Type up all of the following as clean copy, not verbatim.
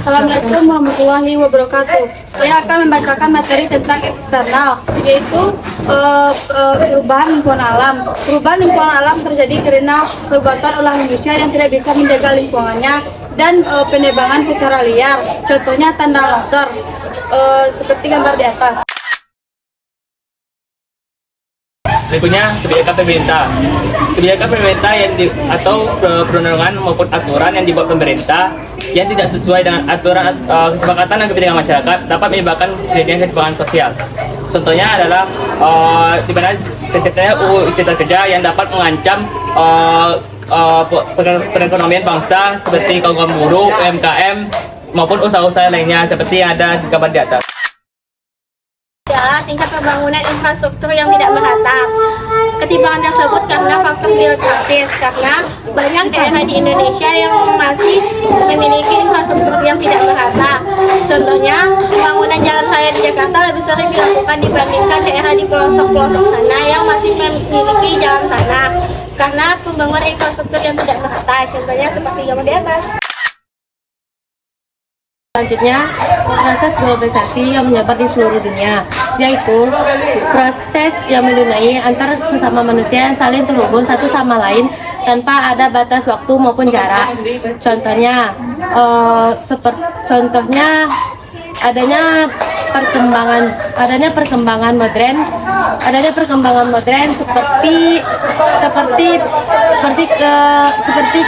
Assalamualaikum warahmatullahi wabarakatuh. Saya akan membacakan materi tentang eksternal, yaitu perubahan lingkungan alam. Perubahan lingkungan alam terjadi karena perbuatan ulah manusia yang tidak bisa menjaga lingkungannya dan penebangan secara liar. Contohnya tanda longsor, seperti gambar di atas. Berikutnya kebijakan pemerintah. Kebijakan pemerintah atau perundang-undangan maupun aturan yang dibuat pemerintah yang tidak sesuai dengan aturan kesepakatan dan kepentingan masyarakat dapat menyebabkan terjadinya ketimpangan sosial. Contohnya adalah di mana terciptanya UU Cipta Kerja yang dapat mengancam perekonomian bangsa seperti kaum buruh, UMKM maupun usaha-usaha lainnya seperti yang ada di gambar di atas. Tingkat pembangunan infrastruktur yang tidak merata. Ketimpangan tersebut karena faktor geografis, karena banyak daerah di Indonesia yang masih memiliki infrastruktur yang tidak merata. Contohnya, pembangunan jalan raya di Jakarta lebih sering dilakukan dibandingkan daerah di pelosok-pelosok sana yang masih memiliki jalan tanah, karena pembangunan infrastruktur yang tidak merata. Contohnya seperti gambar di atas. Selanjutnya, proses globalisasi yang menyebar di seluruh dunia, yaitu proses yang menunai antara sesama manusia yang saling terhubung satu sama lain tanpa ada batas waktu maupun jarak. Contohnya, adanya perkembangan modern seperti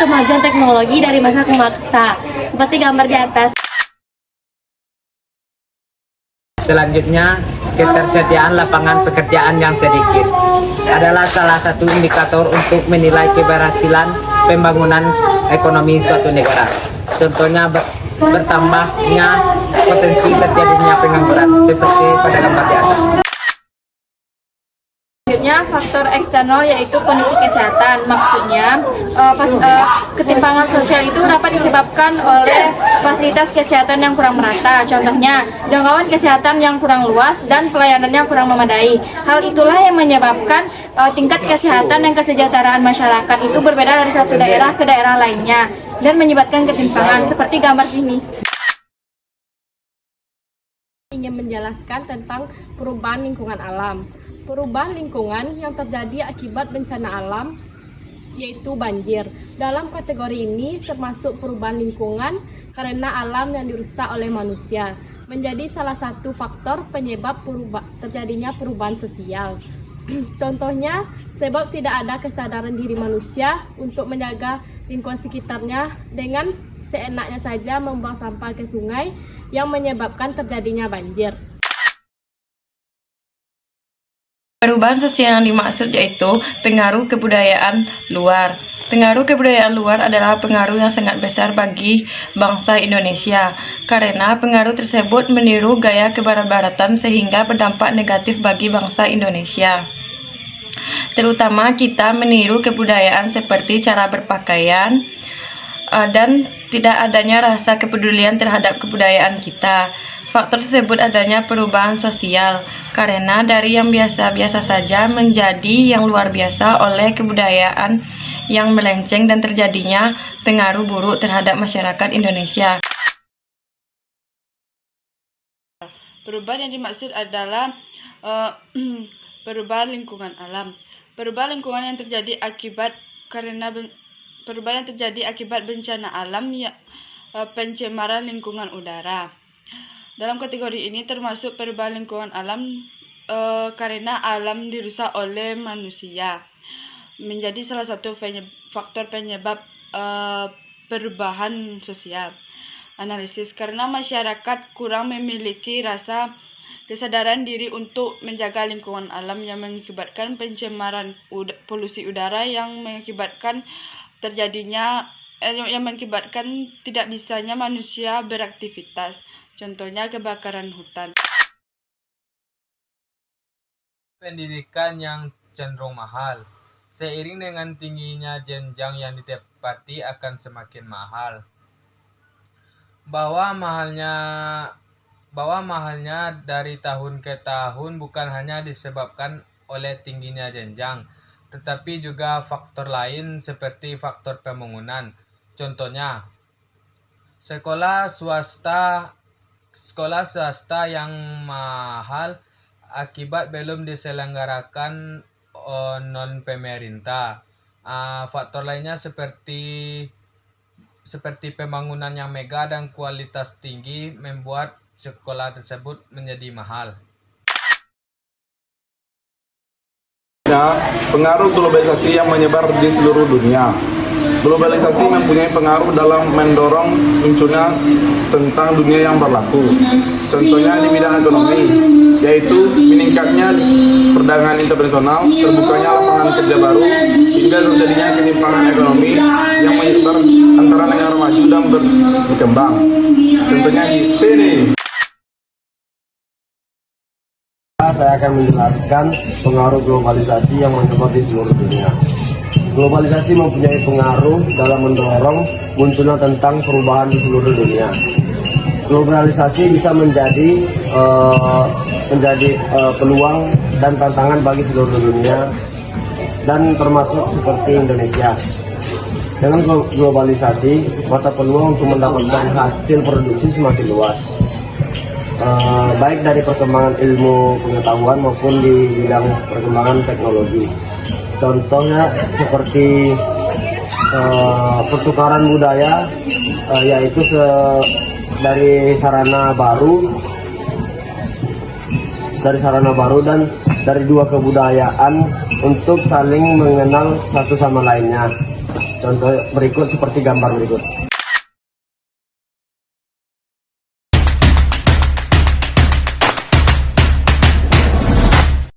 kemajuan teknologi dari masa ke masa, seperti gambar di atas. Selanjutnya, ketersediaan lapangan pekerjaan yang sedikit adalah salah satu indikator untuk menilai keberhasilan pembangunan ekonomi suatu negara. Contohnya bertambahnya potensi terjadinya pengangguran seperti pada gambar di atas. Selanjutnya, faktor eksternal yaitu kondisi kesehatan. Maksudnya, ketimpangan sosial itu dapat disebabkan oleh fasilitas kesehatan yang kurang merata. Contohnya, jangkauan kesehatan yang kurang luas dan pelayanan yang kurang memadai. Hal itulah yang menyebabkan tingkat kesehatan dan kesejahteraan masyarakat itu berbeda dari satu daerah ke daerah lainnya dan menyebabkan ketimpangan seperti gambar sini. Ingin menjelaskan tentang perubahan lingkungan alam. Perubahan lingkungan yang terjadi akibat bencana alam yaitu banjir. Dalam kategori ini termasuk perubahan lingkungan karena alam yang dirusak oleh manusia menjadi salah satu faktor penyebab terjadinya perubahan sosial. Contohnya, sebab tidak ada kesadaran diri manusia untuk menjaga lingkungan sekitarnya dengan seenaknya saja membuang sampah ke sungai yang menyebabkan terjadinya banjir. Perubahan sosial yang dimaksud yaitu pengaruh kebudayaan luar. Pengaruh kebudayaan luar adalah pengaruh yang sangat besar bagi bangsa Indonesia, karena pengaruh tersebut meniru gaya kebarat-baratan sehingga berdampak negatif bagi bangsa Indonesia. Terutama kita meniru kebudayaan seperti cara berpakaian dan tidak adanya rasa kepedulian terhadap kebudayaan kita. Faktor tersebut adanya perubahan sosial, karena dari yang biasa-biasa saja menjadi yang luar biasa oleh kebudayaan yang melenceng dan terjadinya pengaruh buruk terhadap masyarakat Indonesia. Perubahan yang dimaksud adalah perubahan lingkungan alam. Perubahan lingkungan yang terjadi akibat bencana alam pencemaran lingkungan udara. Dalam kategori ini termasuk perubahan lingkungan alam karena alam dirusak oleh manusia. Menjadi salah satu faktor penyebab perubahan sosial. Analisis, karena masyarakat kurang memiliki rasa kesadaran diri untuk menjaga lingkungan alam yang mengakibatkan pencemaran polusi udara yang mengakibatkan tidak bisanya manusia beraktivitas. Contohnya kebakaran hutan. Pendidikan yang cenderung mahal. Seiring dengan tingginya jenjang yang ditempati akan semakin mahal. Bahwa mahalnya dari tahun ke tahun bukan hanya disebabkan oleh tingginya jenjang, tetapi juga faktor lain seperti faktor pembangunan. Contohnya, Sekolah swasta yang mahal akibat belum diselenggarakan non pemerintah. Faktor lainnya seperti pembangunan yang mega dan kualitas tinggi membuat sekolah tersebut menjadi mahal. Pengaruh globalisasi yang menyebar di seluruh dunia. Globalisasi mempunyai pengaruh dalam mendorong munculnya tentang dunia yang berlaku. Contohnya di bidang ekonomi, yaitu meningkatnya perdagangan internasional, terbukanya lapangan kerja baru, hingga terjadinya ketimpangan ekonomi yang menyebar antara negara maju dan berkembang. Contohnya di sini. Saya akan menjelaskan pengaruh globalisasi yang menyebar di seluruh dunia. Globalisasi mempunyai pengaruh dalam mendorong munculnya tentang perubahan di seluruh dunia. Globalisasi bisa menjadi peluang dan tantangan bagi seluruh dunia dan termasuk seperti Indonesia. Dengan globalisasi, mata peluang untuk mendapatkan hasil produksi semakin luas. Baik dari perkembangan ilmu pengetahuan maupun di bidang perkembangan teknologi. Contohnya seperti pertukaran budaya, yaitu dari sarana baru dan dari dua kebudayaan untuk saling mengenal satu sama lainnya. Contoh berikut seperti gambar berikut.